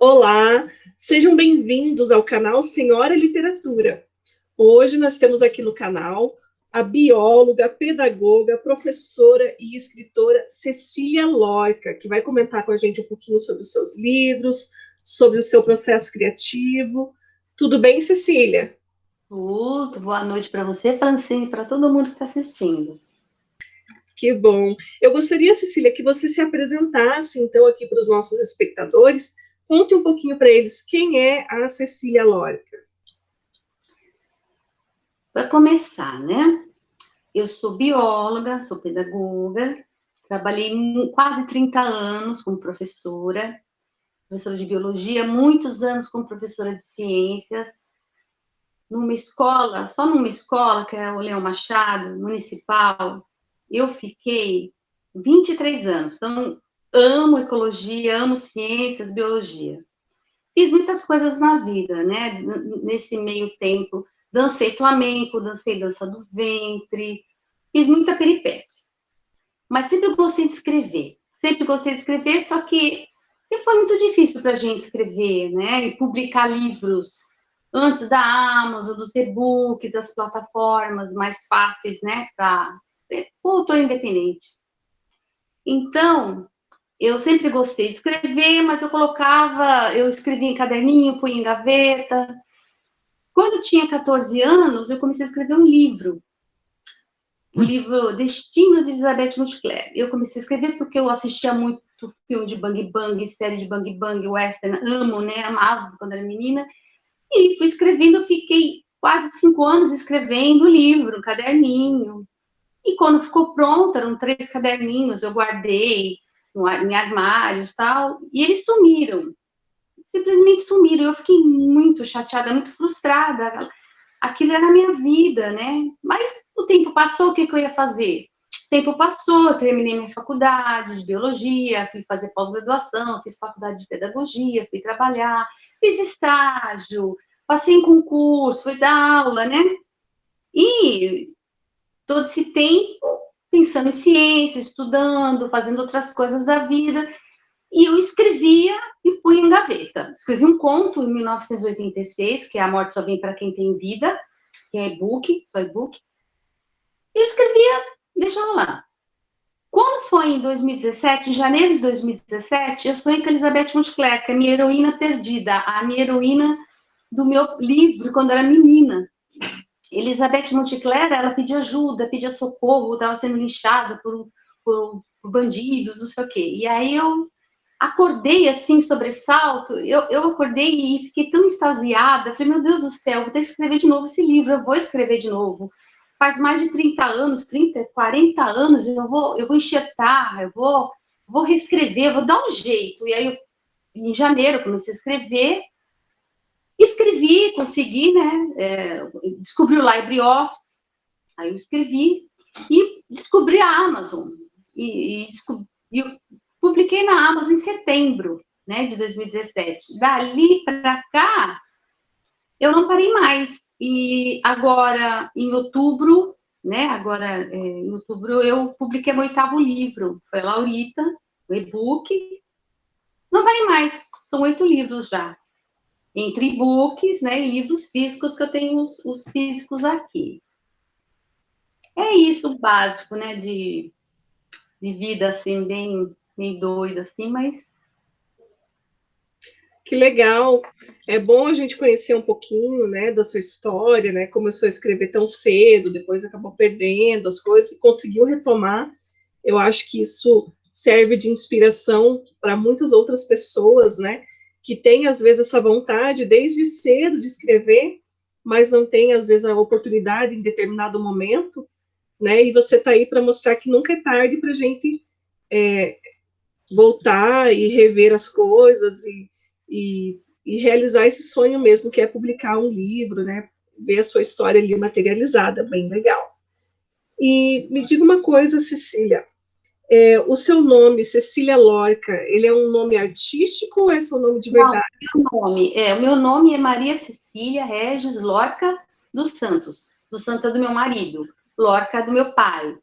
Olá, sejam bem-vindos ao canal Senhora Literatura. Hoje nós temos aqui no canal a bióloga, pedagoga, professora e escritora Cecília Lorca, que vai comentar com a gente um pouquinho sobre os seus livros, sobre o seu processo criativo. Tudo bem, Cecília? Tudo, boa noite para você, Francine, e para todo mundo que está assistindo. Que bom. Eu gostaria, Cecília, que você se apresentasse, então, aqui para os nossos espectadores. Conte um pouquinho para eles quem é a Cecília Lorca. Para começar, né? Eu sou bióloga, sou pedagoga, trabalhei quase 30 anos como professora de biologia, muitos anos como professora de ciências, numa escola, só numa escola, que é o Leão Machado, municipal, eu fiquei 23 anos. Então, amo ecologia, amo ciências, biologia. Fiz muitas coisas na vida, né? Nesse meio tempo, dancei flamenco, dancei dança do ventre, fiz muita peripécia. Mas sempre gostei de escrever, só que sempre foi muito difícil para a gente escrever, né? E publicar livros antes da Amazon, dos e-books, das plataformas mais fáceis, né? Para o autor independente. Então, eu sempre gostei de escrever, mas eu escrevia em caderninho, punha em gaveta. Quando eu tinha 14 anos, eu comecei a escrever um livro, o livro Destino de Elizabeth Montclair. Eu comecei a escrever porque eu assistia muito filme de Bang Bang, série de Bang Bang, western, amo, né? Amava quando era menina. E fui escrevendo, fiquei quase 5 anos escrevendo o livro, um caderninho. E quando ficou pronto, eram 3 caderninhos, eu guardei em armários e tal, e eles sumiram. Simplesmente sumiram. Eu fiquei muito chateada, muito frustrada. Aquilo era a minha vida, né? Mas o tempo passou, o que eu ia fazer? O tempo passou, eu terminei minha faculdade de biologia, fui fazer pós-graduação, fiz faculdade de pedagogia, fui trabalhar, fiz estágio, passei em concurso, fui dar aula, né? E todo esse tempo pensando em ciência, estudando, fazendo outras coisas da vida. E eu escrevia e punha em gaveta. Escrevi um conto em 1986, que é A Morte Só Vem para Quem Tem Vida, que é e-book, só e-book. E eu escrevia, deixava lá. Quando foi em 2017, em janeiro de 2017, eu sonhei com Elizabeth Montclair, que é a minha heroína perdida, a minha heroína do meu livro quando eu era menina. Elizabeth Montclair, ela pedia ajuda, pedia socorro, estava sendo linchada por bandidos, não sei o quê. E aí eu acordei assim, sobressalto, eu acordei e fiquei tão extasiada, falei, meu Deus do céu, vou ter que escrever de novo esse livro, eu vou escrever de novo. Faz mais de 30 anos, 30, 40 anos, eu vou enxertar, vou reescrever, eu vou dar um jeito. E aí, em janeiro, eu comecei a escrevi, consegui, né, descobri o LibreOffice, aí eu escrevi e descobri a Amazon, e eu publiquei na Amazon em setembro, né, de 2017. Dali para cá, eu não parei mais. E agora, em outubro, né, em outubro, eu publiquei meu 8º livro, foi Laurita, o e-book. Não parei mais, são 8 livros já. Entre e-books, né, e livros físicos, que eu tenho os físicos aqui. É isso o básico, né, de vida, assim, bem doida, assim, mas... Que legal. É bom a gente conhecer um pouquinho, né, da sua história, né? Começou a escrever tão cedo, depois acabou perdendo as coisas e conseguiu retomar. Eu acho que isso serve de inspiração para muitas outras pessoas, né? Que têm, às vezes, essa vontade desde cedo de escrever, mas não tem, às vezes, a oportunidade em determinado momento, né? E você está aí para mostrar que nunca é tarde para a gente voltar e rever as coisas e realizar esse sonho mesmo, que é publicar um livro, né? Ver a sua história ali materializada, bem legal. E me diga uma coisa, Cecília, o seu nome, Cecília Lorca, ele é um nome artístico ou é seu nome de Não, verdade? o meu nome é Maria Cecília Regis Lorca dos Santos. Dos Santos é do meu marido, Lorca é do meu pai.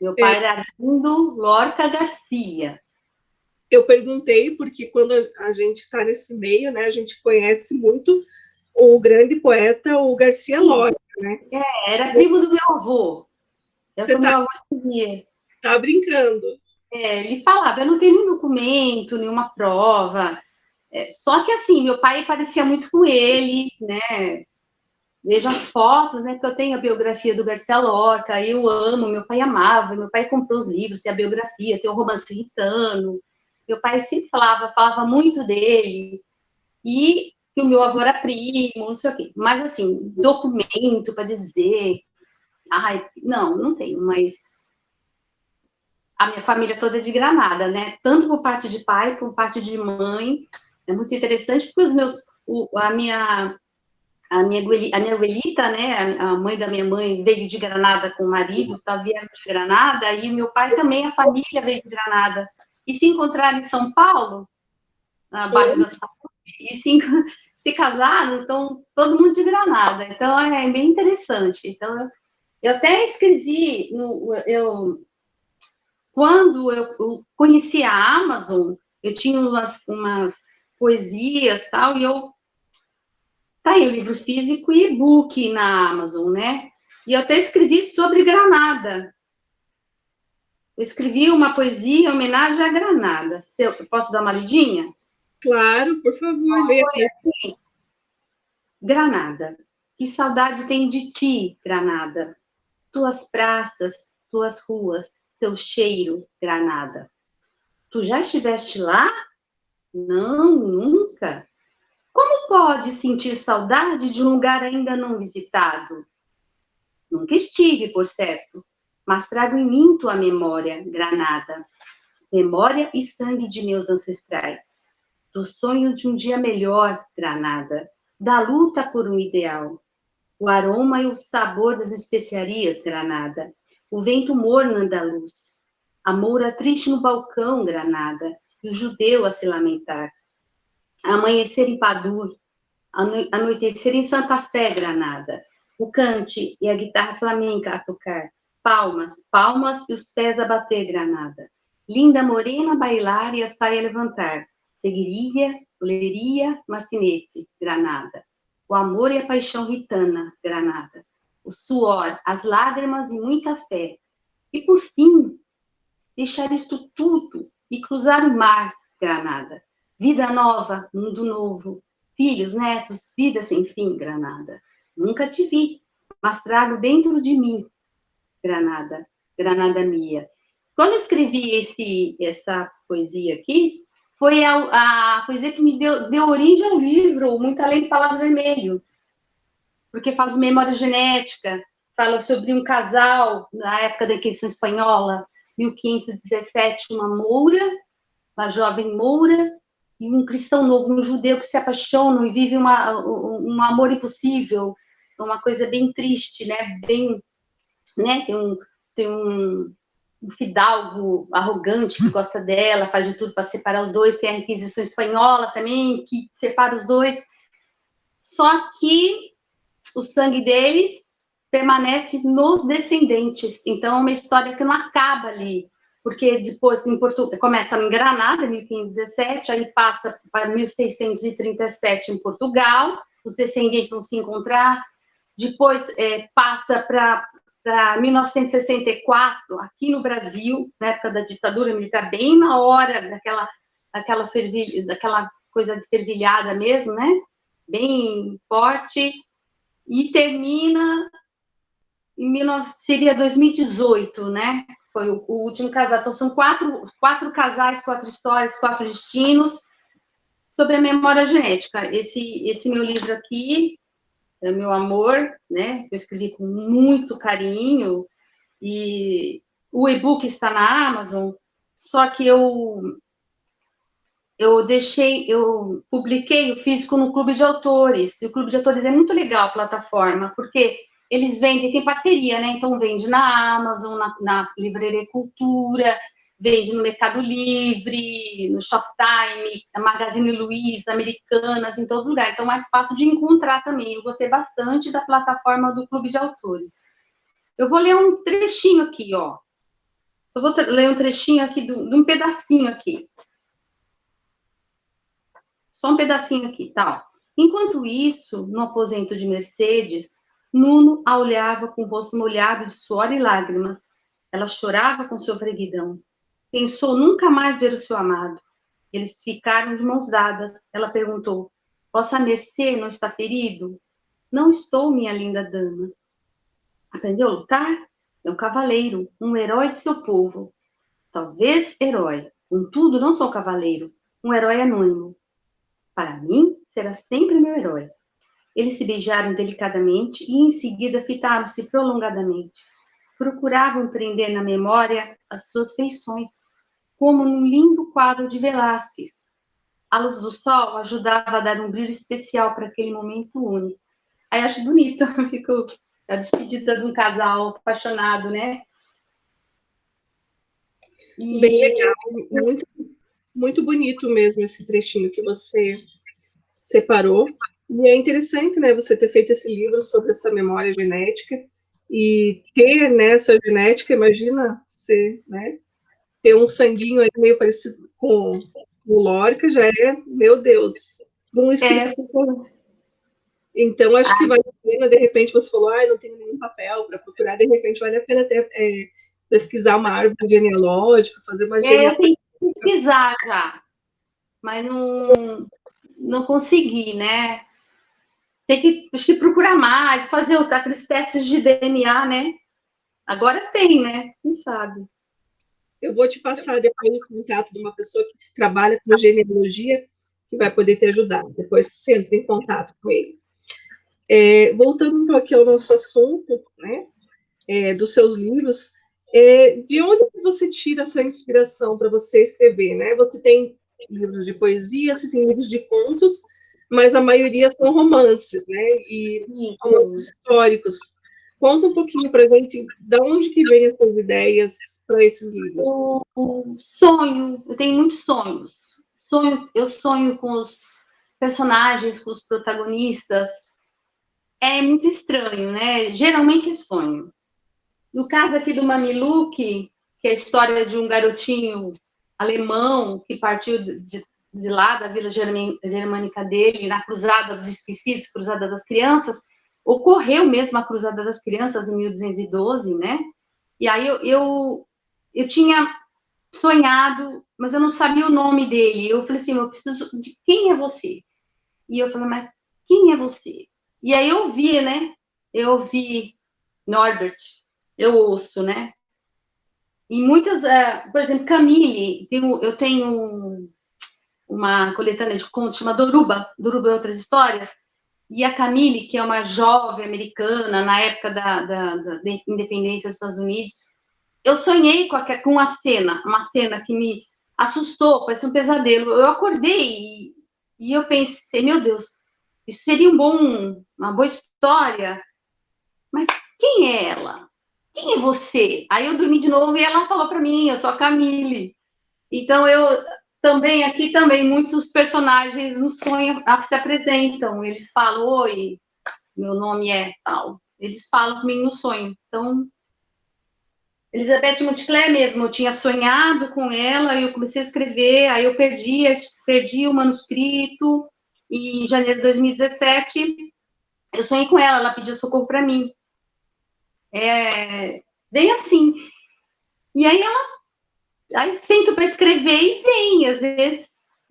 Meu É, pai era Arlindo Lorca Garcia. Eu perguntei porque quando a gente está nesse meio, né, a gente conhece muito o grande poeta, o Garcia Sim, Lorca, né? era primo do meu avô. É o Você que o tá, meu avô dizia. tá brincando. Ele falava, eu não tenho nenhum documento, nenhuma prova. Só que assim, meu pai parecia muito com ele, né? Vejo as fotos, né? Que eu tenho a biografia do Garcia Lorca, eu amo, meu pai amava, meu pai comprou os livros, tem a biografia, tem o romance gitano. Meu pai sempre falava muito dele, e que o meu avô era primo, não sei o quê. Mas assim, documento para dizer, ai, não tenho, mas a minha família toda é de Granada, né? Tanto por parte de pai, como por parte de mãe. É muito interessante, porque os meus, a minha abuelita, né, a mãe da minha mãe veio de Granada com o marido, tá vieram de Granada, e o meu pai também, a família veio de Granada. E se encontraram em São Paulo, na bairro da Saúde, e se casaram, então, todo mundo de Granada. Então, é bem interessante. Então, eu até escrevi, quando eu conheci a Amazon, eu tinha umas poesias tal, e eu tá aí o livro físico e e-book na Amazon, né? E eu até escrevi sobre Granada. Eu escrevi uma poesia em homenagem à Granada. Eu posso dar uma lidinha? Claro, por favor, leia. Granada, que saudade tenho de ti, Granada. Tuas praças, tuas ruas, teu cheiro, Granada. Tu já estiveste lá? Não, nunca. Como pode sentir saudade de um lugar ainda não visitado? Nunca estive, por certo, mas trago em mim tua memória, Granada, memória e sangue de meus ancestrais, do sonho de um dia melhor, Granada, da luta por um ideal, o aroma e o sabor das especiarias, Granada, o vento morno andaluz, a moura triste no balcão, Granada, e o judeu a se lamentar, amanhecer em Padur, anoitecer em Santa Fé, Granada, o cante e a guitarra flamenca a tocar, palmas, palmas e os pés a bater, Granada, linda morena a bailar e a saia a levantar, seguiria, boleria, matinete, Granada, o amor e a paixão ritana, Granada, o suor, as lágrimas e muita fé, e por fim, deixar isto tudo e cruzar o mar, Granada. Vida nova, mundo novo, filhos, netos, vida sem fim, Granada. Nunca te vi, mas trago dentro de mim, Granada, Granada minha. Quando eu escrevi essa poesia aqui, foi a poesia que me deu origem ao livro Muito Além de Palavras Vermelho, porque fala de memória genética, fala sobre um casal na época da Inquisição Espanhola, 1517, uma jovem moura, e um cristão novo, um judeu que se apaixonam e vivem um amor impossível, uma coisa bem triste, né? Bem, né? Tem um fidalgo arrogante que gosta dela, faz de tudo para separar os dois, tem a Inquisição Espanhola também, que separa os dois. Só que o sangue deles permanece nos descendentes. Então, é uma história que não acaba ali, porque depois em Portugal começa em Granada, 1517, aí passa para 1637 em Portugal, os descendentes vão se encontrar, depois passa para 1964, aqui no Brasil, na época da ditadura militar, bem na hora daquela coisa de fervilhada mesmo, né? Bem forte, e termina seria 2018, né? Foi o último casal. Então, são quatro casais, 4 histórias, 4 destinos sobre a memória genética. Esse meu livro aqui é Meu Amor, né? Eu escrevi com muito carinho, e o e-book está na Amazon, só que eu publiquei o físico no Clube de Autores, e o Clube de Autores é muito legal a plataforma, porque eles vendem, tem parceria, né? Então vende na Amazon, na Livraria Cultura, vende no Mercado Livre, no Shoptime, na Magazine Luiza, Americanas, em todo lugar. Então, é mais fácil de encontrar também. Eu gostei bastante da plataforma do Clube de Autores. Eu vou ler um trechinho aqui, ó. Eu vou ler um trechinho aqui, de um pedacinho aqui. só um pedacinho aqui, tal. Enquanto isso, no aposento de Mercedes, Nuno a olhava com o rosto molhado de suor e lágrimas. Ela chorava com sofreguidão. Pensou nunca mais ver o seu amado. Eles ficaram de mãos dadas. Ela perguntou: Vossa Mercê não está ferido? Não estou, minha linda dama. Aprendeu a lutar? É um cavaleiro, um herói de seu povo. Talvez herói. Contudo, não sou cavaleiro. Um herói anônimo. Para mim, será sempre meu herói. Eles se beijaram delicadamente e, em seguida, fitaram-se prolongadamente. Procuravam prender na memória as suas feições, como num lindo quadro de Velázquez. A luz do sol ajudava a dar um brilho especial para aquele momento único. Aí acho bonito, ficou a despedida de um casal apaixonado, né? Bem legal, muito, muito bonito mesmo esse trechinho que você separou. E é interessante, né, você ter feito esse livro sobre essa memória genética e ter nessa genética, imagina você, né, ter um sanguinho aí meio parecido com o Lorca, já é, meu Deus, um escritor. Então, acho que vale a pena, de repente, você falou, não tenho nenhum papel para procurar, de repente vale a pena até pesquisar uma árvore genealógica, fazer uma genealógica. Eu tenho que pesquisar já, mas não consegui, né? Tem que, acho que procurar mais, fazer aqueles testes de DNA, né? Agora tem, né? Quem sabe? Eu vou te passar depois o contato de uma pessoa que trabalha com genealogia, que vai poder te ajudar. Depois você entra em contato com ele. Voltando então aqui ao nosso assunto, né, dos seus livros, de onde você tira essa inspiração para você escrever, né? Você tem livros de poesia, você tem livros de contos, mas a maioria são romances, né? E romances históricos. Conta um pouquinho para a gente de onde que vem essas ideias para esses livros. O sonho, eu tenho muitos sonhos. Eu sonho com os personagens, com os protagonistas. É muito estranho, né? Geralmente é sonho. No caso aqui do Mamiluque, que é a história de um garotinho alemão que partiu de lá, da vila germânica dele, na Cruzada dos Esquecidos, Cruzada das Crianças, ocorreu mesmo a Cruzada das Crianças em 1212, né? E aí eu tinha sonhado, mas eu não sabia o nome dele. Eu falei assim, eu preciso de quem é você? E eu falei, mas quem é você? E aí eu vi, né? Eu ouvi Norbert, eu ouço, né? E muitas, por exemplo, Camille, eu tenho uma coletânea de contos chamada Doruba e Outras Histórias, e a Camille, que é uma jovem americana na época da independência dos Estados Unidos, eu sonhei com uma cena que me assustou, parecia um pesadelo. Eu acordei e eu pensei, meu Deus, isso seria uma boa história, mas quem é ela? Quem é você? Aí eu dormi de novo e ela falou para mim, eu sou a Camille. Então aqui também muitos personagens no sonho se apresentam, eles falam, oi, meu nome é tal. Eles falam comigo no sonho. Então, Elizabeth Montclair mesmo, eu tinha sonhado com ela, e eu comecei a escrever, aí eu perdi o manuscrito, e em janeiro de 2017, eu sonhei com ela pediu socorro para mim. Bem assim. E aí sento para escrever e vem, às vezes,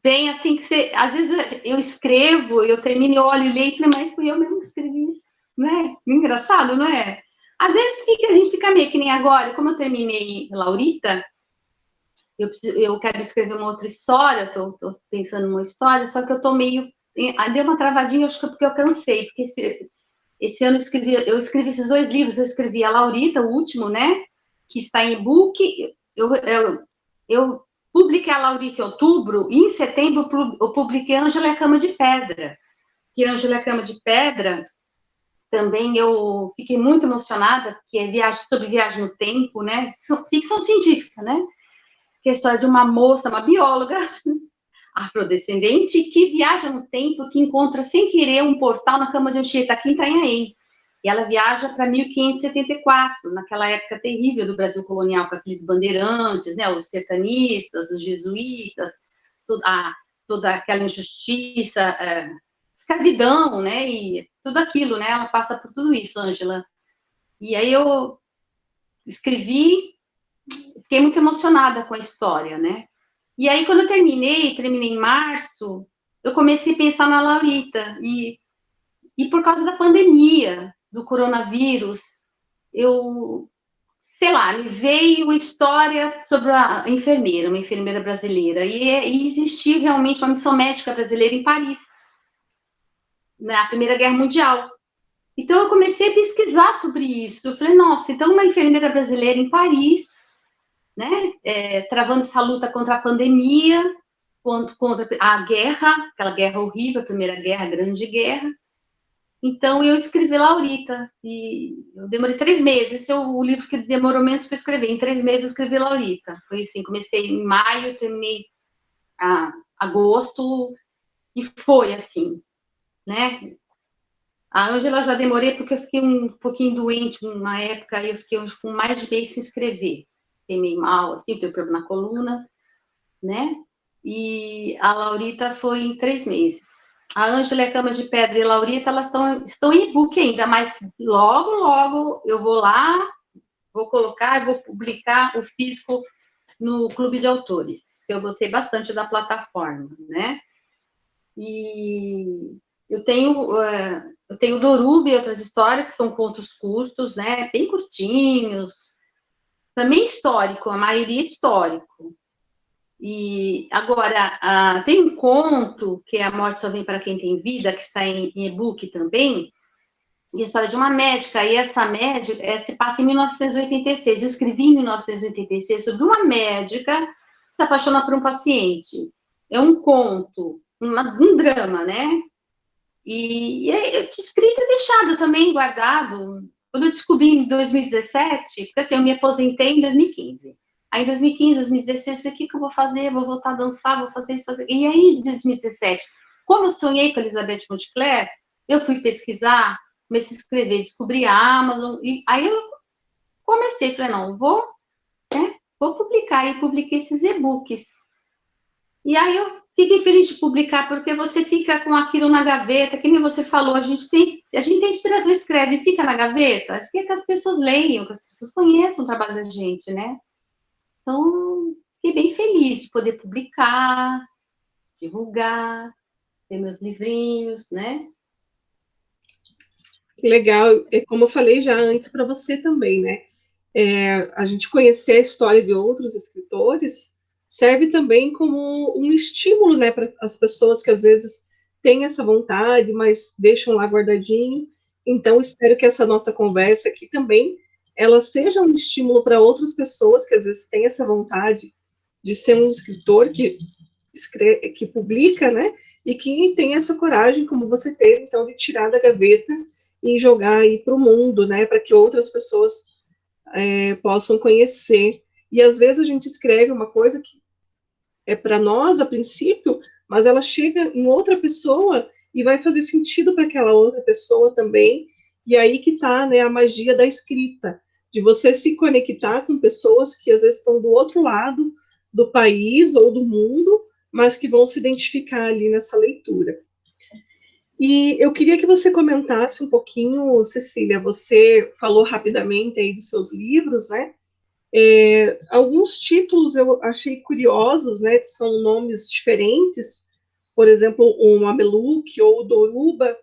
bem assim, às vezes eu escrevo, eu termino, eu olho e leio, mas fui eu mesmo que escrevi isso, não é? Engraçado, não é? Às vezes a gente fica meio que nem agora, como eu terminei Laurita, eu quero escrever uma outra história, estou pensando numa história, só que eu estou meio... Deu uma travadinha, acho que é porque eu cansei, porque esse ano eu escrevi esses 2 livros, eu escrevi a Laurita, o último, né, que está em e-book, eu publiquei a Laurita em outubro, e em setembro eu publiquei Ângela e a Cama de Pedra, que Ângela e a Cama de Pedra, também eu fiquei muito emocionada, porque é sobre viagem no tempo, né, ficção científica, né, que é a história de uma moça, uma bióloga afrodescendente que viaja no tempo, que encontra sem querer um portal na cama de Anchieta, aqui em Itanhaém. E ela viaja para 1574, naquela época terrível do Brasil colonial, com aqueles bandeirantes, né, os sertanistas, os jesuítas, toda aquela injustiça, escravidão, né, e tudo aquilo, né, ela passa por tudo isso, Ângela. E aí eu escrevi, fiquei muito emocionada com a história, né, e aí quando eu terminei em março, eu comecei a pensar na Laurita, e por causa da pandemia, do coronavírus, eu, sei lá, me veio uma história sobre a enfermeira, uma enfermeira brasileira, e existia realmente uma missão médica brasileira em Paris, na Primeira Guerra Mundial. Então, eu comecei a pesquisar sobre isso. Eu falei, nossa, então uma enfermeira brasileira em Paris, né, travando essa luta contra a pandemia, contra a guerra, aquela guerra horrível, a Primeira Guerra, a Grande Guerra. Então, eu escrevi Laurita, e eu demorei 3 meses, esse é o livro que demorou menos para escrever, em 3 meses eu escrevi Laurita. Foi assim, comecei em maio, terminei em agosto, e foi assim, né? A Ângela já demorei porque eu fiquei um pouquinho doente uma época, aí eu fiquei com mais de mês sem escrever. Fiquei meio mal, assim, tenho problema na coluna, né? E a Laurita foi em 3 meses. A Ângela, a Cama de Pedra e a Laurita, elas estão em e-book ainda, mas logo, logo eu vou lá, vou colocar, vou publicar o físico no Clube de Autores, que eu gostei bastante da plataforma, né? E eu tenho Doruba e outras histórias, que são contos curtos, né? Bem curtinhos. Também histórico, a maioria histórico. E agora, tem um conto, que é A Morte Só Vem para Quem Tem Vida, que está em e-book também, e a história de uma médica, e essa médica se passa em 1986. Eu escrevi em 1986 sobre uma médica que se apaixona por um paciente. É um conto, um drama, né? E eu tinha escrito e deixado também guardado. Quando eu descobri em 2017, porque assim, eu me aposentei em 2015. Aí em 2015, 2016, eu falei, o que eu vou fazer? Vou voltar a dançar, vou fazer isso, fazer... E aí em 2017, como eu sonhei com a Elizabeth Montclair, eu fui pesquisar, comecei a escrever, descobri a Amazon, e aí eu comecei, falei, não, vou publicar, e publiquei esses e-books. E aí eu fiquei feliz de publicar, porque você fica com aquilo na gaveta, que nem você falou, a gente tem inspiração, escreve, fica na gaveta, quer que as pessoas leiam, que as pessoas conheçam o trabalho da gente, né? Então, fiquei bem feliz de poder publicar, divulgar, ter meus livrinhos, né? Legal, como eu falei já antes para você também, né? A gente conhecer a história de outros escritores serve também como um estímulo, né, para as pessoas que às vezes têm essa vontade, mas deixam lá guardadinho. Então, espero que essa nossa conversa aqui também ela seja um estímulo para outras pessoas que às vezes têm essa vontade de ser um escritor que escreve, que publica, né, e que tem essa coragem, como você teve, então, de tirar da gaveta e jogar aí para o mundo, né, para que outras pessoas possam conhecer. E às vezes a gente escreve uma coisa que é para nós a princípio, mas ela chega em outra pessoa e vai fazer sentido para aquela outra pessoa também. E aí que está, né, a magia da escrita, de você se conectar com pessoas que às vezes estão do outro lado do país ou do mundo, mas que vão se identificar ali nessa leitura. E eu queria que você comentasse um pouquinho, Cecília, você falou rapidamente aí dos seus livros, né? Alguns títulos eu achei curiosos, né? São nomes diferentes, por exemplo, o Mameluque ou o Doruba.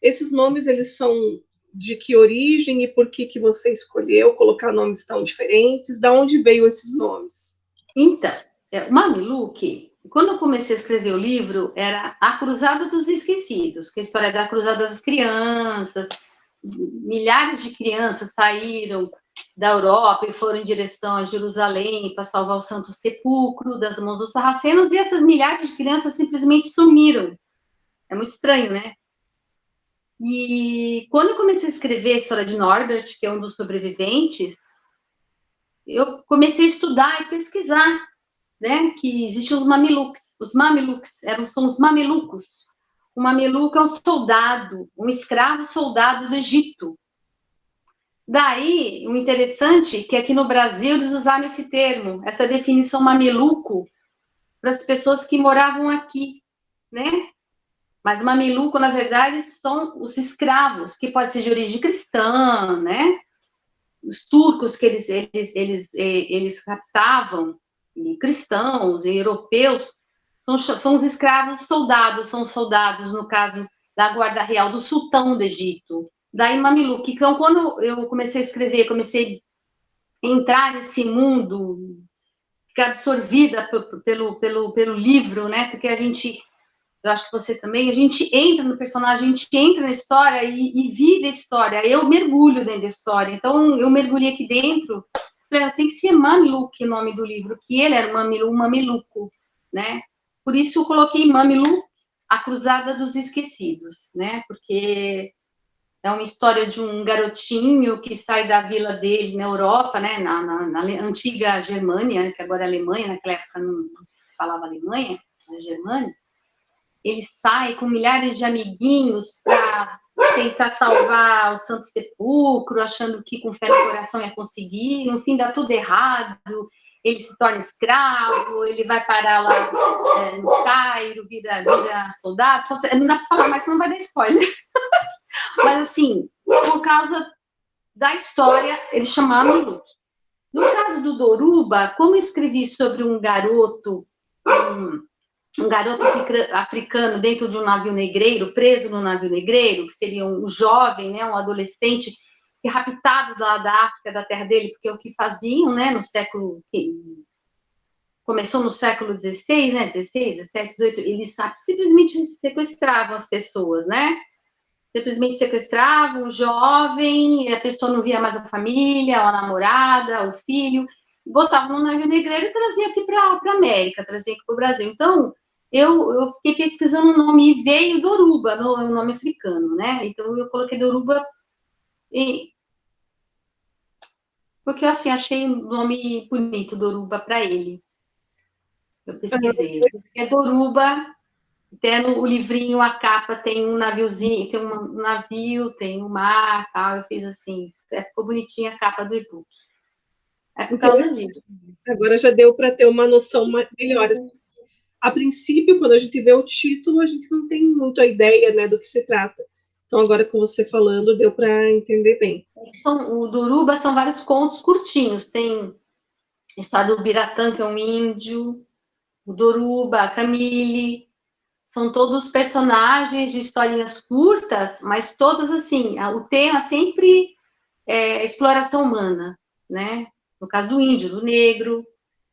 Esses nomes, eles são de que origem e por que você escolheu colocar nomes tão diferentes? Da onde veio esses nomes? Então, o Mameluque, quando eu comecei a escrever o livro, era A Cruzada dos Esquecidos, que é a história da Cruzada das Crianças. Milhares de crianças saíram da Europa e foram em direção a Jerusalém para salvar o Santo Sepulcro das mãos dos sarracenos, e essas milhares de crianças simplesmente sumiram. É muito estranho, né? E quando eu comecei a escrever a história de Norbert, que é um dos sobreviventes, eu comecei a estudar e pesquisar, né, que existiam os mamelucos. Os mamelucos são os mamelucos. O mameluco é um soldado, um escravo soldado do Egito. Daí, o interessante é que aqui no Brasil eles usaram esse termo, essa definição mameluco, para as pessoas que moravam aqui, né? Mas mameluco, na verdade, são os escravos, que pode ser de origem cristã, né? Os turcos que eles captavam, e cristãos e europeus, são os escravos soldados, são soldados, no caso, da guarda real do sultão do Egito. Daí mameluco. Então, quando eu comecei a escrever, comecei a entrar nesse mundo, ficar absorvida pelo livro, né? Porque a gente, eu acho que você também, a gente entra no personagem, a gente entra na história e vive a história. Eu mergulho dentro da história. Então, eu mergulhei aqui dentro. Tem que ser Mameluco o nome do livro, que ele era um mameluco, né? Por isso eu coloquei Mameluco, a Cruzada dos Esquecidos, né? Porque é uma história de um garotinho que sai da vila dele na Europa, né? Na antiga Germânia, que agora é Alemanha, naquela época não se falava Alemanha, na Germânia. Ele sai com milhares de amiguinhos para tentar salvar o Santo Sepulcro, achando que com fé no coração ia conseguir. No fim, dá tudo errado. Ele se torna escravo, ele vai parar lá no Cairo, vira soldado. Não dá para falar mais, senão vai dar spoiler. Mas, assim, por causa da história, ele chamava Mameluco. No caso do Doruba, como eu escrevi sobre um garoto africano dentro de um navio negreiro, preso no navio negreiro, que seria um jovem, né, um adolescente, que é raptado da África, da terra dele, porque é o que faziam, né, começou no século XVI, né, 16, 17, 18, eles simplesmente sequestravam as pessoas, né, simplesmente sequestravam o jovem, a pessoa não via mais a família, a namorada, o filho, botavam no navio negreiro e trazia aqui para a América, trazia aqui para o Brasil. Então, eu fiquei pesquisando o nome e veio Doruba, o nome africano, né? Então, eu coloquei Doruba porque, assim, achei um nome bonito, Doruba, para ele. Eu pesquisei. É Doruba. Até no livrinho, a capa tem um naviozinho, tem um navio, tem um mar, tal. Eu fiz assim, ficou bonitinha a capa do e-book. É por causa disso. Agora já deu para ter uma noção melhor. A princípio, quando a gente vê o título, a gente não tem muita ideia, né, do que se trata. Então, agora com você falando, deu para entender bem. O Doruba são vários contos curtinhos. Tem a história do Biratã, que é um índio, o Doruba, a Camille. São todos personagens de historinhas curtas, mas todos assim, o tema sempre é exploração humana, né? No caso do índio, do negro,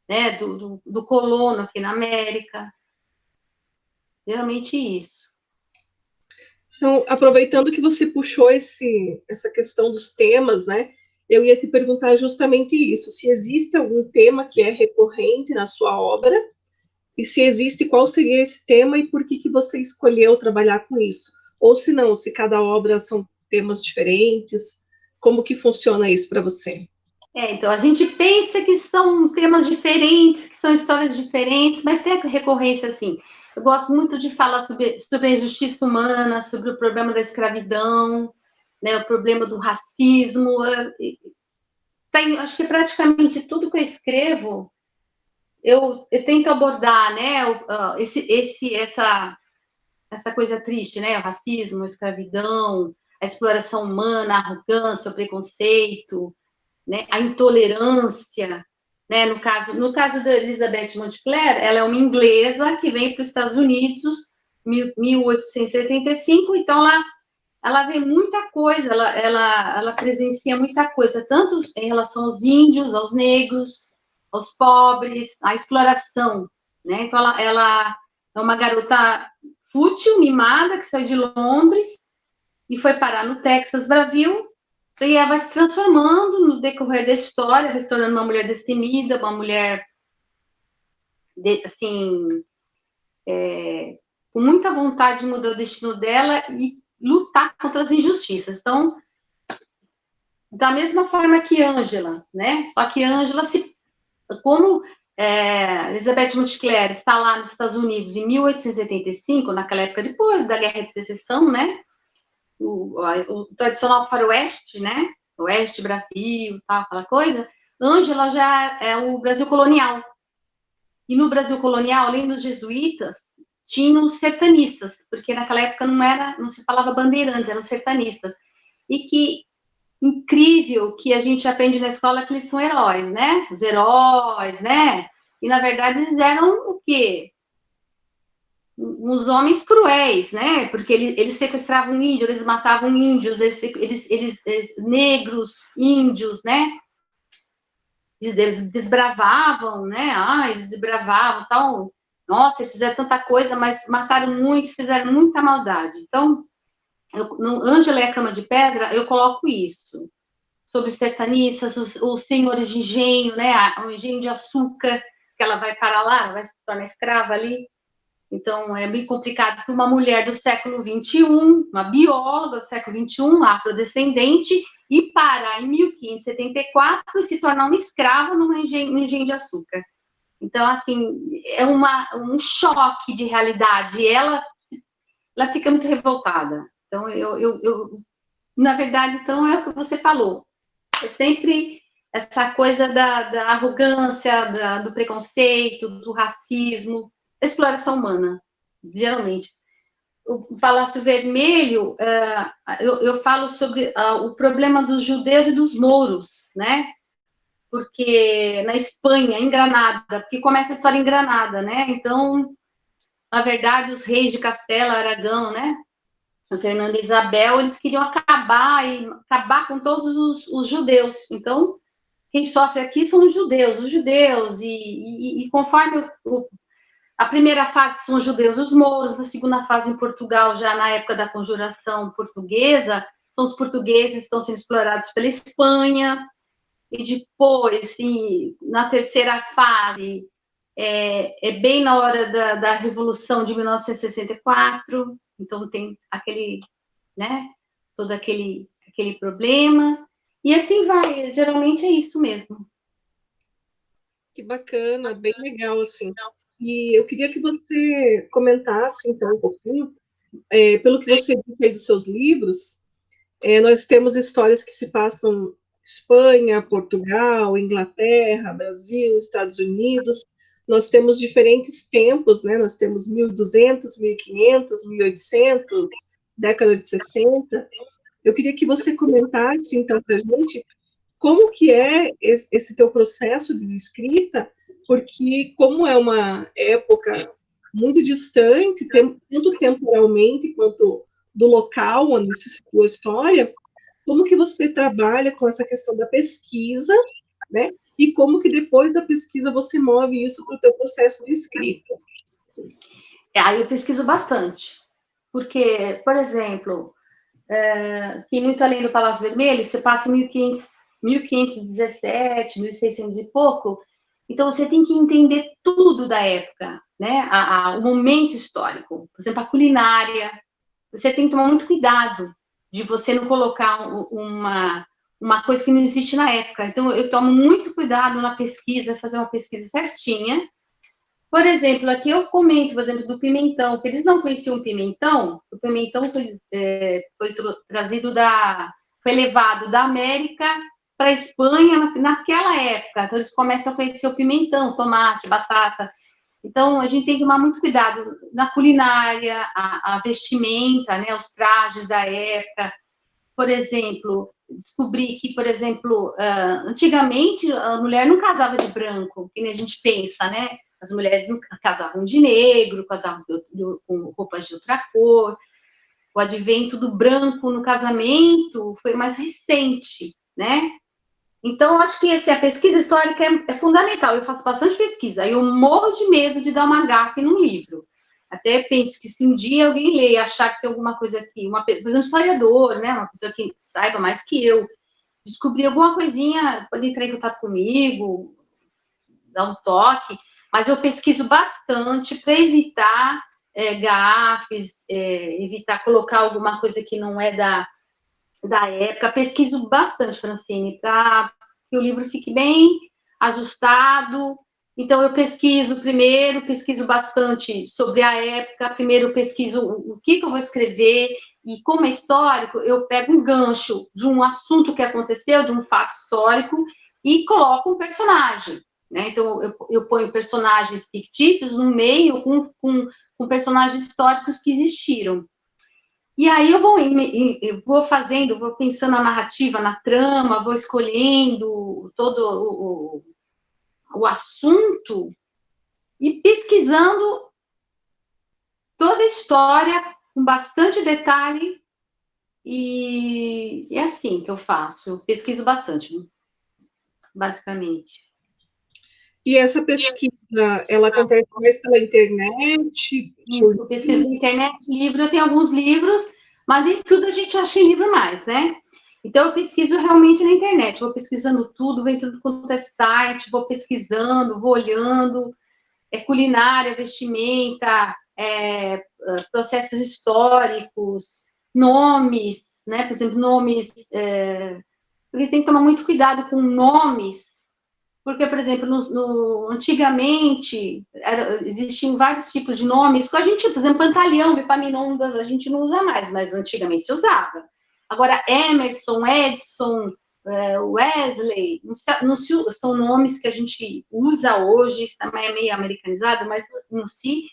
né? Do colono aqui na América. Geralmente isso. Então, aproveitando que você puxou essa questão dos temas, né? Eu ia te perguntar justamente isso: se existe algum tema que é recorrente na sua obra, e se existe, qual seria esse tema e por que você escolheu trabalhar com isso? Ou se não, se cada obra são temas diferentes, como que funciona isso para você? Então, a gente pensa que são temas diferentes, que são histórias diferentes, mas tem a recorrência, assim. Eu gosto muito de falar sobre a injustiça humana, sobre o problema da escravidão, né, o problema do racismo. Acho que praticamente tudo que eu escrevo, eu tento abordar, né, essa coisa triste, né, o racismo, a escravidão, a exploração humana, a arrogância, o preconceito, né, a intolerância, né, no caso da Elizabeth Montclair, ela é uma inglesa que vem para os Estados Unidos em 1875, então ela vê muita coisa, ela presencia muita coisa, tanto em relação aos índios, aos negros, aos pobres, à exploração, né? Então ela é uma garota fútil, mimada, que saiu de Londres e foi parar no Texas, Brasil, e ela vai se transformando no decorrer da história, vai se tornando uma mulher destemida, uma mulher assim, com muita vontade de mudar o destino dela e lutar contra as injustiças. Então, da mesma forma que Ângela, né? Só que Ângela, como Elizabeth Montclair está lá nos Estados Unidos em 1885, naquela época depois da Guerra de Secessão, né? O tradicional faroeste, né? Oeste, Brasil, tal, aquela coisa. Ângela já é o Brasil colonial. E no Brasil colonial, além dos jesuítas, tinham os sertanistas, porque naquela época não se falava bandeirantes, eram sertanistas. E que incrível que a gente aprende na escola que eles são heróis, né? Os heróis, né? E na verdade eles eram o quê? Uns homens cruéis, né? Porque eles sequestravam índios, eles matavam índios, eles negros, índios, né? Eles desbravavam, né? Eles desbravavam, tal. Nossa, eles fizeram tanta coisa, mas mataram muito, fizeram muita maldade. Então, no Ângela e a Cama de Pedra, eu coloco isso. Sobre os sertanistas, os senhores de engenho, né? O engenho de açúcar, que ela vai para lá, ela vai se tornar escrava ali. Então, é bem complicado para uma mulher do século XXI, uma bióloga do século XXI, afrodescendente, ir parar em 1574 e se tornar uma escrava num engenho de açúcar. Então, assim, é um choque de realidade. E ela fica muito revoltada. Então, na verdade, então, é o que você falou. É sempre essa coisa da arrogância, do preconceito, do racismo, da exploração humana, geralmente. O Palácio Vermelho, eu falo sobre o problema dos judeus e dos mouros, né? Porque na Espanha, em Granada, porque começa a história em Granada, né? Então, na verdade, os reis de Castela, Aragão, né? A Fernanda e Isabel, eles queriam acabar com todos os judeus. Então, quem sofre aqui são os judeus, e conforme a primeira fase são os judeus, os mouros, a segunda fase em Portugal, já na época da conjuração portuguesa, são os portugueses que estão sendo explorados pela Espanha, e depois, na terceira fase, é bem na hora da Revolução de 1964, então tem aquele, né, todo aquele problema, e assim vai, geralmente é isso mesmo. Que bacana, bem legal, assim. E eu queria que você comentasse, então, um pouquinho, pelo que você disse aí dos seus livros, nós temos histórias que se passam Espanha, Portugal, Inglaterra, Brasil, Estados Unidos. Nós temos diferentes tempos, né? Nós temos 1200, 1500, 1800, década de 60. Eu queria que você comentasse, então, para a gente, como que é esse teu processo de escrita, porque como é uma época muito distante, tanto temporalmente quanto do local onde se situa a história, como que você trabalha com essa questão da pesquisa, né? E como que depois da pesquisa você move isso para o teu processo de escrita? Aí eu pesquiso bastante, porque, por exemplo, que muito além do Palácio Vermelho, você passa em 1517, 1600 e pouco, então você tem que entender tudo da época, né? O momento histórico, por exemplo, a culinária, você tem que tomar muito cuidado de você não colocar uma coisa que não existe na época. Então, eu tomo muito cuidado na pesquisa, fazer uma pesquisa certinha. Por exemplo, aqui eu comento, por exemplo, do pimentão, que eles não conheciam o pimentão foi trazido foi levado da América para a Espanha naquela época. Então, eles começam a conhecer o pimentão, tomate, batata. Então, a gente tem que tomar muito cuidado na culinária, a vestimenta, né, os trajes da época. Por exemplo, descobri que, por exemplo, antigamente a mulher não casava de branco, que nem a gente pensa, né? As mulheres casavam de negro, casavam com roupas de outra cor. O advento do branco no casamento foi mais recente, né? Então, acho que a pesquisa histórica é fundamental. Eu faço bastante pesquisa. Eu morro de medo de dar uma gafe num livro. Até penso que se um dia alguém ler e achar que tem alguma coisa aqui, por exemplo, um historiador, né, uma pessoa que saiba mais que eu, descobrir alguma coisinha, pode entrar em contato comigo, dar um toque, mas eu pesquiso bastante para evitar gafes, evitar colocar alguma coisa que não é da época. Pesquiso bastante, Francine, para que o livro fique bem ajustado. Então, eu pesquiso bastante sobre a época, primeiro eu pesquiso o que eu vou escrever, e como é histórico, eu pego um gancho de um assunto que aconteceu, de um fato histórico, e coloco um personagem, né? Então, eu ponho personagens fictícios no meio, com com personagens históricos que existiram. E aí eu vou fazendo, vou pensando na narrativa, na trama, vou escolhendo todo o assunto e pesquisando toda a história com bastante detalhe, e é assim que eu faço, eu pesquiso bastante, basicamente. E essa pesquisa, ela acontece mais pela internet? Isso, pesquisa na internet, livro, eu tenho alguns livros, mas nem tudo a gente acha em livro mais, né? Então, eu pesquiso realmente na internet, vou pesquisando tudo, vem tudo quanto é site, vou pesquisando, vou olhando, culinária, vestimenta, processos históricos, nomes, né? Por exemplo, nomes, porque tem que tomar muito cuidado com nomes, porque, por exemplo, antigamente, existiam vários tipos de nomes, que a gente, por exemplo, Pantaleão, Epaminondas, a gente não usa mais, mas antigamente se usava. Agora, Emerson, Edson, Wesley, são nomes que a gente usa hoje, também é meio americanizado, mas não se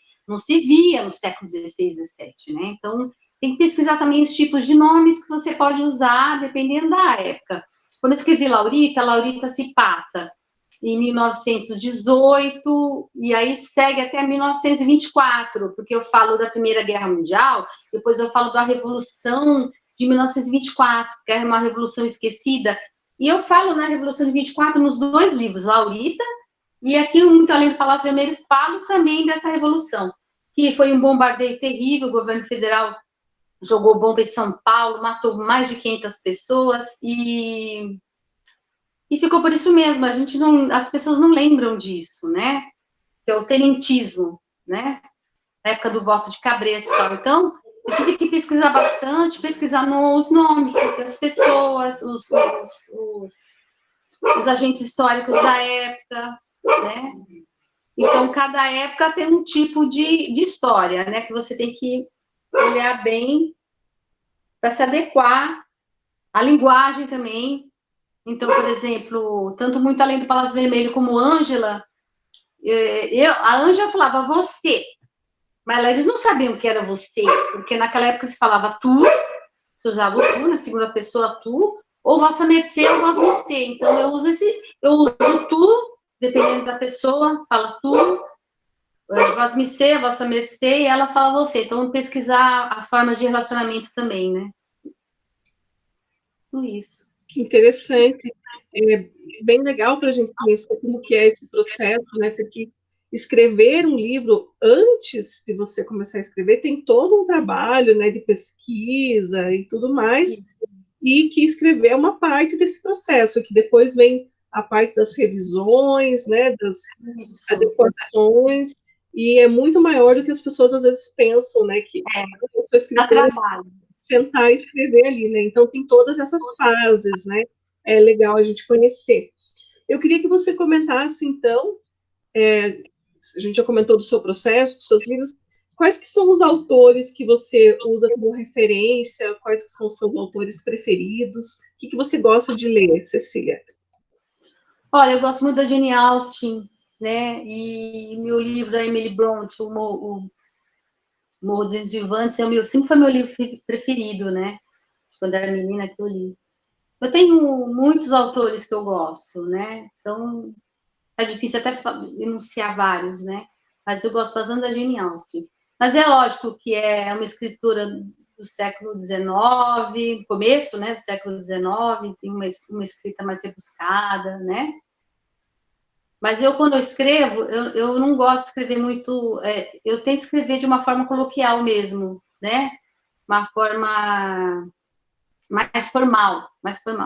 via no século XVI, XVII, né? Então, tem que pesquisar também os tipos de nomes que você pode usar, dependendo da época. Quando eu escrevi Laurita se passa em 1918, e aí segue até 1924, porque eu falo da Primeira Guerra Mundial, depois eu falo da Revolução de 1924, que é uma revolução esquecida, e eu falo na Revolução de 24 nos 2 livros, Laurita, e aqui o Muito Além do Palácio Vermelho falo também dessa revolução, que foi um bombardeio terrível, o governo federal jogou bomba em São Paulo, matou mais de 500 pessoas, e ficou por isso mesmo, as pessoas não lembram disso, né? Que é o tenentismo, né? Na época do voto de cabresto e tal. Então, eu tive que pesquisar bastante, pesquisar os nomes, as pessoas, os agentes históricos da época, né? Então, cada época tem um tipo de história, né? Que você tem que olhar bem para se adequar à linguagem também. Então, por exemplo, tanto Muito Além do Palácio Vermelho como Ângela, a Ângela falava você, mas lá eles não sabiam que era você, porque naquela época se falava tu, se usava o tu, na segunda pessoa tu, ou vossa mercê ou vossa mercê. Então eu uso tu, dependendo da pessoa, fala tu, vossa mercê, vossa mercê, e ela fala você. Então pesquisar as formas de relacionamento também, né? Tudo isso. Que interessante. É bem legal para a gente conhecer como que é esse processo, né? Porque escrever um livro antes de você começar a escrever tem todo um trabalho, né, de pesquisa e tudo mais, e que escrever é uma parte desse processo, que depois vem a parte das revisões, né, das adequações, e é muito maior do que as pessoas às vezes pensam, né, que eu sou escritora, sentar e escrever ali, né? Então tem todas essas fases, né? É legal a gente conhecer. Eu queria que você comentasse, então, a gente já comentou do seu processo, dos seus livros, quais que são os autores que você usa como referência, quais que são os seus autores preferidos, o que você gosta de ler, Cecília? Olha, eu gosto muito da Jane Austen, né? E meu livro da Emily Brontë, o Morro dos Vivantes, sempre foi meu livro preferido, né? Quando era menina que eu li. Eu tenho muitos autores que eu gosto, né? Então, é difícil até enunciar vários, né? Mas eu gosto bastante da Jane Austen. Mas é lógico que é uma escritora do século XIX, começo, né, do século XIX, tem uma escrita mais rebuscada, né? Mas quando eu escrevo, eu não gosto de escrever muito. Eu tento escrever de uma forma coloquial mesmo, né? Uma forma mais formal,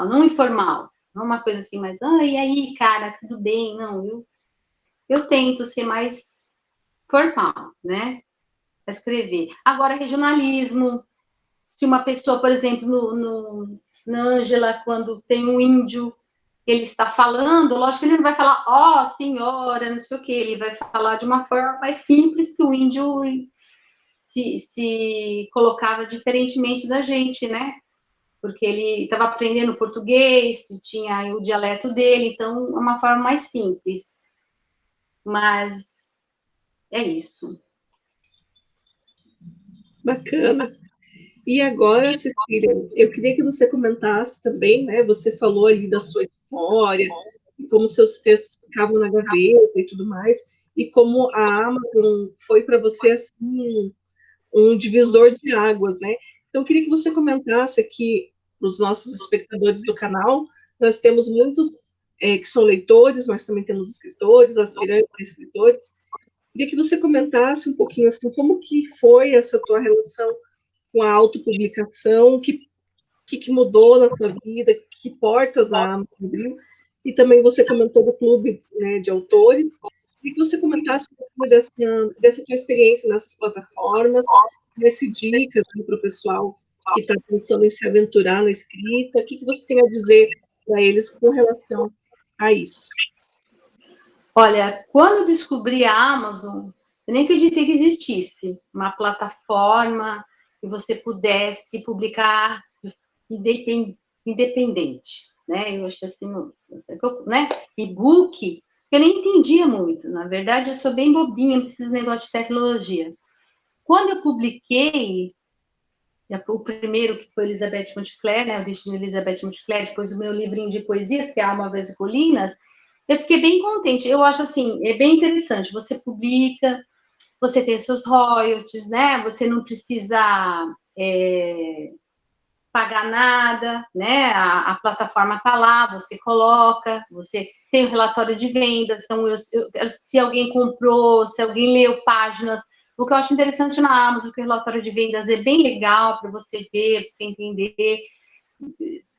não informal. Não uma coisa assim, mais, e aí, cara, tudo bem? Não, eu tento ser mais formal, né? Para escrever. Agora, regionalismo. Se uma pessoa, por exemplo, na Ângela, quando tem um índio, ele está falando, lógico que ele não vai falar, ó, senhora, não sei o quê, ele vai falar de uma forma mais simples, que o índio se colocava diferentemente da gente, né? Porque ele estava aprendendo português, tinha o dialeto dele, então é uma forma mais simples. Mas é isso. Bacana. E agora, Cecília, eu queria que você comentasse também, né? Você falou ali da sua história, e como seus textos ficavam na gaveta e tudo mais, e como a Amazon foi para você assim um divisor de águas, né? Então, eu queria que você comentasse aqui para os nossos espectadores do canal. Nós temos muitos que são leitores, mas também temos escritores, aspirantes a escritores. Queria que você comentasse um pouquinho assim, como que foi essa tua relação com a autopublicação, que mudou na sua vida, que portas a Amazon abriu, e também você comentou do clube, né, de autores. Queria que você comentasse um pouco dessa tua experiência nessas plataformas, desse dicas para o pessoal que está pensando em se aventurar na escrita, o que você tem a dizer para eles com relação a isso? Olha, quando eu descobri a Amazon, eu nem acreditei que existisse uma plataforma que você pudesse publicar independente, né? Eu acho assim, né? E-book, eu nem entendia muito. Na verdade, eu sou bem bobinha nesses negócios de tecnologia. Quando eu publiquei, o primeiro que foi Elizabeth Montclair, né? O Destino de Elizabeth Montclair, depois o meu livrinho de poesias, que é Alma, Vez e Colinas, eu fiquei bem contente. Eu acho assim, é bem interessante. Você publica, você tem seus royalties, né? Você não precisa pagar nada, né? A plataforma está lá, você coloca, você tem o relatório de vendas, então se alguém comprou, se alguém leu páginas. O que eu acho interessante na Amazon é que o relatório de vendas é bem legal para você ver, para você entender.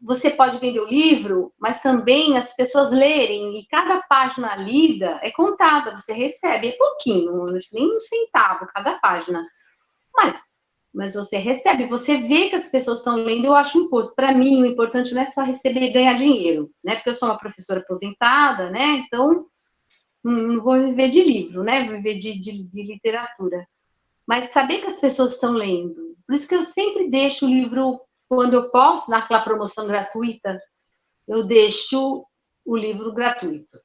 Você pode vender o livro, mas também as pessoas lerem, e cada página lida é contada, você recebe, é pouquinho, nem um centavo cada página. Mas você recebe, você vê que as pessoas estão lendo, eu acho importante. Para mim, o importante não é só receber e ganhar dinheiro, né? Porque eu sou uma professora aposentada, né? Então, não vou viver de livro, né? Vou viver de literatura. Mas saber que as pessoas estão lendo. Por isso que eu sempre deixo o livro, quando eu posso, naquela promoção gratuita, eu deixo o livro gratuito.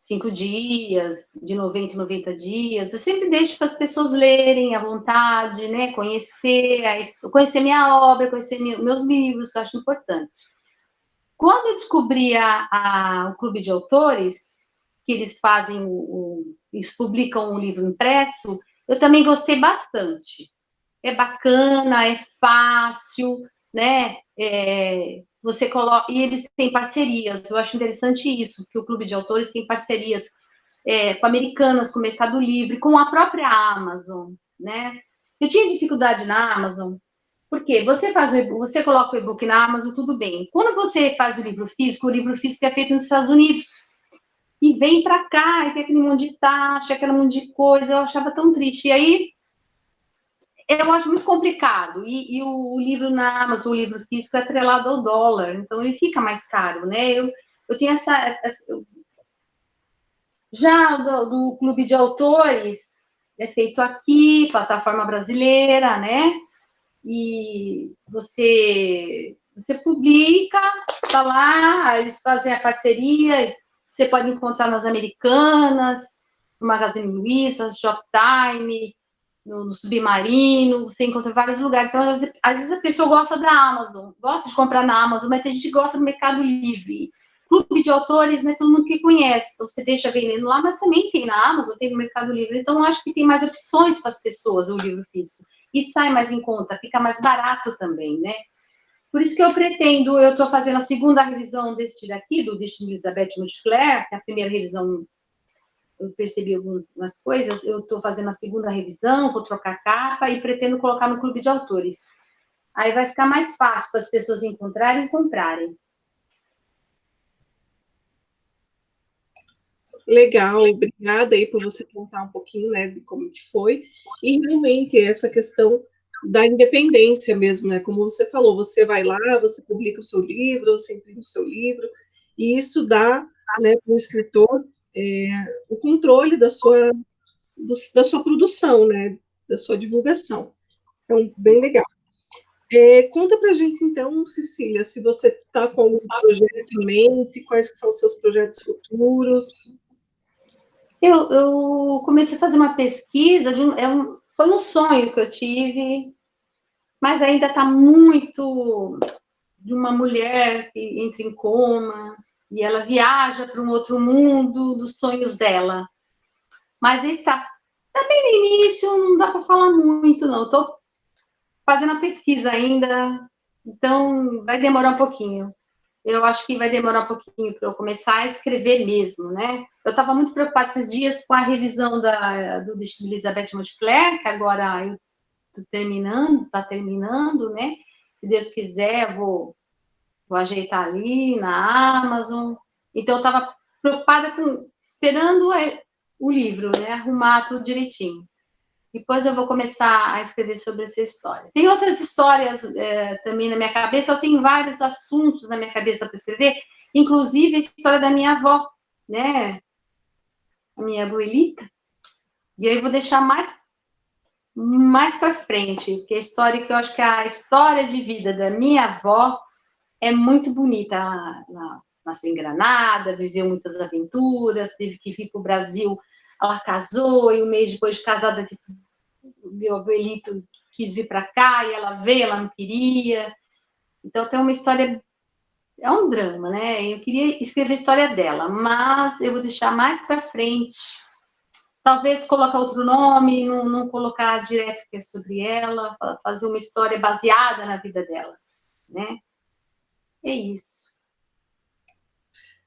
5 dias, de 90 em 90 dias. Eu sempre deixo para as pessoas lerem à vontade, né? Conhecer minha obra, conhecer meus livros, que eu acho importante. Quando eu descobri o Clube de Autores, que eles fazem, eles publicam um livro impresso, eu também gostei bastante. É bacana, é fácil, né? Você coloca, e eles têm parcerias. Eu acho interessante isso, que o Clube de Autores tem parcerias com Americanas, com o Mercado Livre, com a própria Amazon, né? Eu tinha dificuldade na Amazon, porque você coloca o e-book na Amazon, tudo bem. Quando você faz o livro físico é feito nos Estados Unidos e vem para cá e tem aquele monte de taxa, aquele monte de coisa. Eu achava tão triste. E aí eu acho muito complicado. E o livro na Amazon, o livro físico, é atrelado ao dólar, então ele fica mais caro, né? Eu tenho já do Clube de Autores, é feito aqui, plataforma brasileira, né? E você publica, tá lá, eles fazem a parceria, você pode encontrar nas Americanas, no Magazine Luiza, Shoptime, no Submarino, você encontra em vários lugares. Então, às vezes a pessoa gosta da Amazon, gosta de comprar na Amazon, mas tem gente que gosta do Mercado Livre. Clube de Autores, né, todo mundo que conhece, então você deixa vendendo lá, mas também tem na Amazon, tem no Mercado Livre, então eu acho que tem mais opções para as pessoas o livro físico, e sai mais em conta, fica mais barato também, né? Por isso que eu estou fazendo a segunda revisão deste daqui, do Destino de Elizabeth Montclair, que é a primeira revisão eu percebi algumas coisas, eu estou fazendo a segunda revisão, vou trocar capa e pretendo colocar no Clube de Autores. Aí vai ficar mais fácil para as pessoas encontrarem e comprarem. Legal, obrigada aí por você contar um pouquinho, né, de como que foi. E realmente essa questão da independência mesmo, né? Como você falou, você vai lá, você publica o seu livro, você imprime o seu livro, e isso dá, né, para o escritor o controle da sua produção, né, da sua divulgação. Então, bem legal. Conta para a gente, então, Cecília, se você está com algum projeto em mente, quais são os seus projetos futuros? Eu comecei a fazer uma pesquisa, foi um sonho que eu tive, mas ainda está muito de uma mulher que entra em coma e ela viaja para um outro mundo dos sonhos dela. Mas está bem no início, não dá para falar muito, não. Estou fazendo a pesquisa ainda, então vai demorar um pouquinho. Eu acho que vai demorar um pouquinho para eu começar a escrever mesmo, né? Eu estava muito preocupada esses dias com a revisão do de Elizabeth Montclair, que agora eu estou terminando, está terminando, né? Se Deus quiser, vou ajeitar ali na Amazon. Então, eu estava preocupada esperando o livro, né? Arrumar tudo direitinho. Depois eu vou começar a escrever sobre essa história. Tem outras histórias também na minha cabeça, eu tenho vários assuntos na minha cabeça para escrever, inclusive a história da minha avó, né? A minha abuelita. E aí eu vou deixar mais para frente, porque a história que eu acho que a história de vida da minha avó é muito bonita. Ela nasceu em Granada, viveu muitas aventuras, teve que vir para o Brasil. Ela casou e um mês depois de casada, meu abuelito quis vir para cá e ela veio, ela não queria. Então tem uma história, é um drama, né? Eu queria escrever a história dela, mas eu vou deixar mais para frente. Talvez colocar outro nome, não colocar direto que é sobre ela, fazer uma história baseada na vida dela, né? É isso.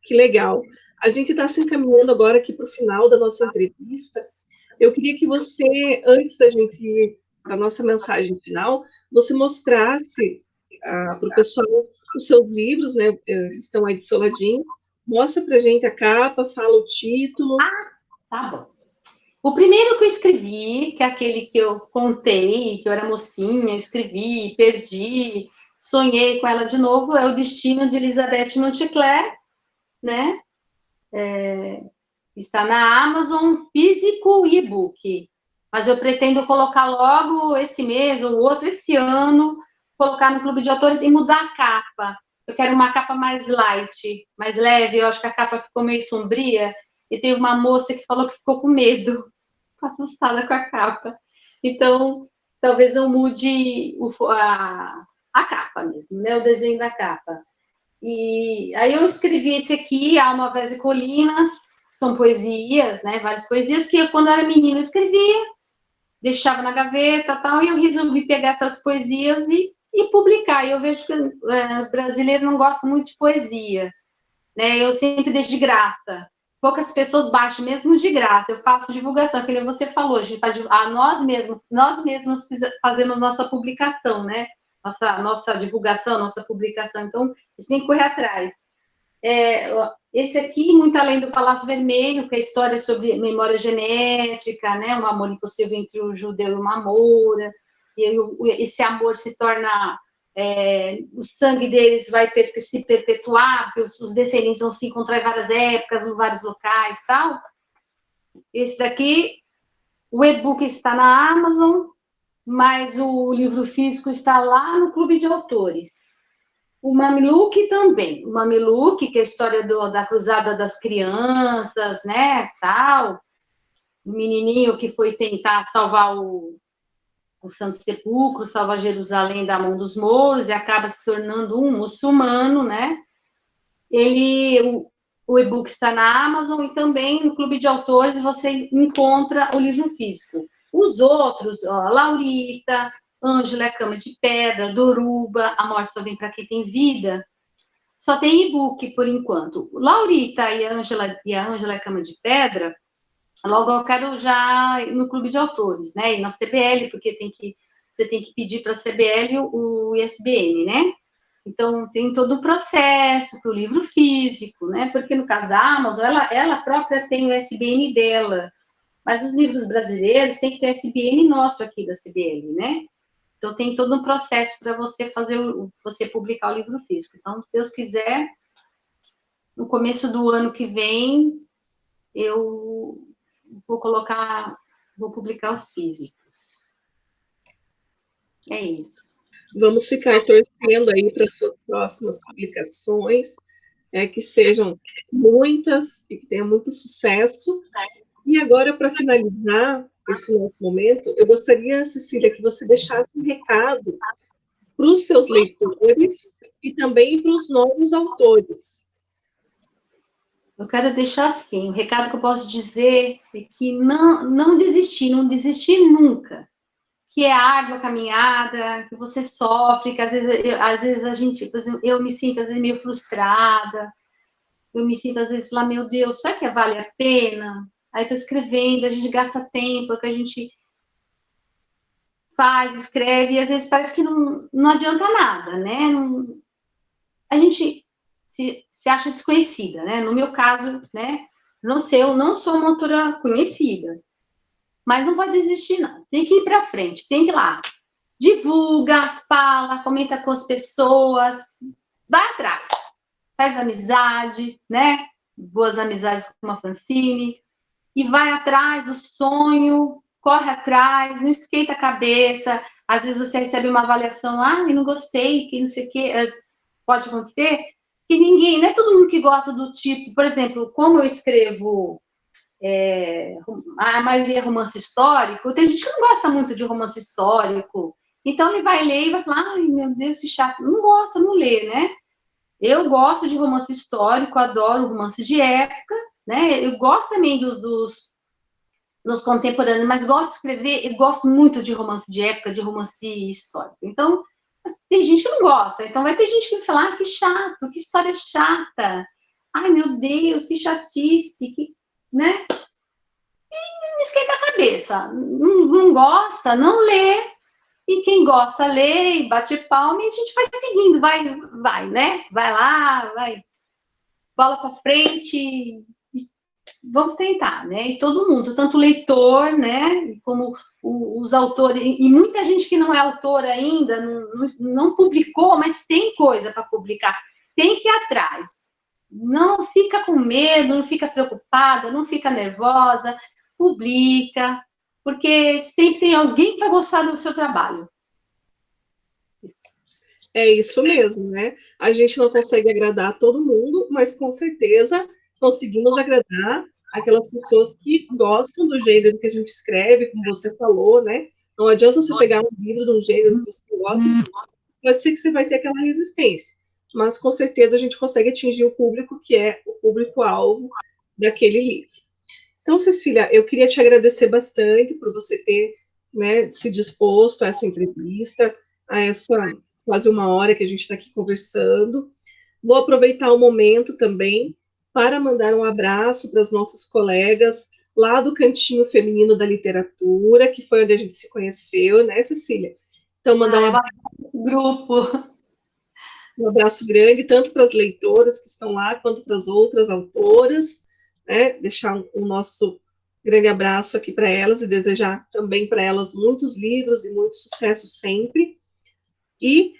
Que legal. A gente está se encaminhando agora aqui para o final da nossa entrevista. Eu queria que você, antes da gente ir para a nossa mensagem final, você mostrasse para o pessoal os seus livros, né? Eles estão aí de seu ladinho. Mostra para a gente a capa, fala o título. Tá bom. O primeiro que eu escrevi, que é aquele que eu contei, que eu era mocinha, eu escrevi, perdi, sonhei com ela de novo, é O Destino de Elizabeth Montclair, né? Está na Amazon, físico e e-book. Mas eu pretendo colocar logo esse mês ou outro esse ano, colocar no Clube de Autores e mudar a capa. Eu quero uma capa mais light, mais leve. Eu acho que a capa ficou meio sombria. E teve uma moça que falou que ficou com medo, ficou assustada com a capa. Então, talvez eu mude a capa mesmo, né? O desenho da capa. E aí eu escrevi esse aqui, Alma, Voz e Colinas, são poesias, né? Várias poesias que eu, quando eu era menina, eu escrevia, deixava na gaveta, tal, e eu resolvi pegar essas poesias e publicar. E eu vejo que o brasileiro não gosta muito de poesia, né? Eu sempre deixo de graça. Poucas pessoas baixam, mesmo de graça. Eu faço divulgação, que você falou, nós mesmos fazemos nossa publicação, né? Nossa divulgação, nossa publicação. Então, a gente tem que correr atrás. Esse aqui, Muito Além do Palácio Vermelho, que é a história sobre memória genética, né? Um amor impossível entre um judeu e uma moura. E esse amor se torna... o sangue deles vai se perpetuar, porque os descendentes vão se encontrar em várias épocas, em vários locais e tal. Esse daqui, o e-book está na Amazon, mas o livro físico está lá no Clube de Autores. O Mameluque também. O Mameluque, que é a história da Cruzada das Crianças, né, tal. O menininho que foi tentar salvar o Santo Sepulcro, salvar Jerusalém da mão dos mouros e acaba se tornando um muçulmano, né? O e-book está na Amazon e também no Clube de Autores você encontra o livro físico. Os outros, ó, Laurita, Ângela, Cama de Pedra, Doruba, A Morte Só Vem para Quem Tem Vida, só tem e-book por enquanto. Laurita e a Ângela Cama de Pedra, logo eu quero já ir no Clube de Autores, né? E na CBL, porque você tem que pedir para a CBL o ISBN, né? Então, tem todo o processo para o livro físico, né? Porque no caso da Amazon, ela própria tem o ISBN dela, mas os livros brasileiros têm que ter o ISBN nosso aqui da CBL, né? Então, tem todo um processo para você publicar o livro físico. Então, se Deus quiser, no começo do ano que vem, eu vou publicar os físicos. É isso. Vamos ficar torcendo aí para as suas próximas publicações, que sejam muitas e que tenham muito sucesso. E agora, para finalizar, esse nosso momento, eu gostaria, Cecília, que você deixasse um recado para os seus leitores e também para os novos autores. Eu quero deixar assim, o recado que eu posso dizer é que não desistir, não desistir nunca. Que é árdua a caminhada, que você sofre, que às vezes a gente, por exemplo, eu me sinto às vezes meio frustrada, eu me sinto às vezes falar, meu Deus, será que vale a pena? Aí estou escrevendo, a gente gasta tempo, que a gente faz, escreve, e às vezes parece que não adianta nada, né? A gente se acha desconhecida, né? No meu caso, né? Não sei, eu não sou uma autora conhecida, mas não pode desistir, não. Tem que ir para frente, tem que ir lá. Divulga, fala, comenta com as pessoas, vai atrás, faz amizade, né? Boas amizades com a Francine, e vai atrás do sonho, corre atrás, não esquenta a cabeça. Às vezes você recebe uma avaliação, eu não gostei, que não sei o quê, pode acontecer, que ninguém, não é todo mundo que gosta do tipo, por exemplo, como eu escrevo a maioria é romance histórico, tem gente que não gosta muito de romance histórico, então ele vai ler e vai falar, ai meu Deus, que chato, não gosta, não lê, né? Eu gosto de romance histórico, adoro romance de época, né? Eu gosto também dos contemporâneos, mas gosto de escrever, eu gosto muito de romance de época, de romance histórico. Então, tem gente que não gosta, então vai ter gente que vai falar, que chato, que história chata, ai meu Deus, que chatice, que, né? Não esquenta a cabeça. Não gosta, não lê. E quem gosta, lê e bate palma e a gente vai seguindo, vai, né? Vai lá, vai, bola para frente e vamos tentar, né? E todo mundo, tanto o leitor, né? Como os autores, e muita gente que não é autor ainda, não publicou, mas tem coisa para publicar. Tem que ir atrás. Não fica com medo, não fica preocupada, não fica nervosa, publica, porque sempre tem alguém que vai gostar do seu trabalho. É isso mesmo, né? A gente não consegue agradar todo mundo, mas com certeza conseguimos agradar aquelas pessoas que gostam do gênero que a gente escreve, como você falou, né? Não adianta você pegar um livro de um gênero que você gosta, pode ser que você vai ter aquela resistência, mas com certeza a gente consegue atingir o público que é o público-alvo daquele livro. Então, Cecília, eu queria te agradecer bastante por você ter, né, se disposto a essa entrevista, a essa quase uma hora que a gente está aqui conversando. Vou aproveitar o momento também para mandar um abraço para as nossas colegas lá do Cantinho Feminino da Literatura, que foi onde a gente se conheceu, né, Cecília? Então, mandar um abraço grande, tanto para as leitoras que estão lá, quanto para as outras autoras, né? Deixar o nosso grande abraço aqui para elas e desejar também para elas muitos livros e muito sucesso sempre. E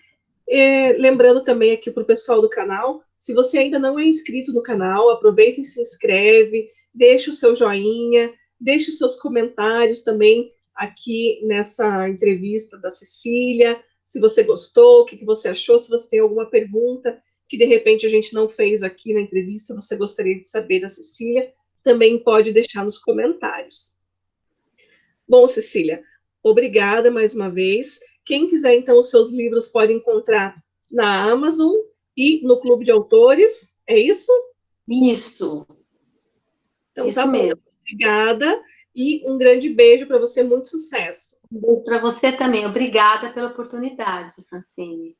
lembrando também aqui para o pessoal do canal, se você ainda não é inscrito no canal, aproveita e se inscreve, deixa o seu joinha, deixe os seus comentários também aqui nessa entrevista da Cecília, se você gostou, o que você achou, se você tem alguma pergunta que de repente a gente não fez aqui na entrevista, você gostaria de saber da Cecília, também pode deixar nos comentários. Bom, Cecília, obrigada mais uma vez. Quem quiser, então, os seus livros pode encontrar na Amazon e no Clube de Autores, é isso? Isso. Então, isso tá bom. Mesmo. Obrigada e um grande beijo para você, muito sucesso. Um beijo para você também. Obrigada pela oportunidade, Francine.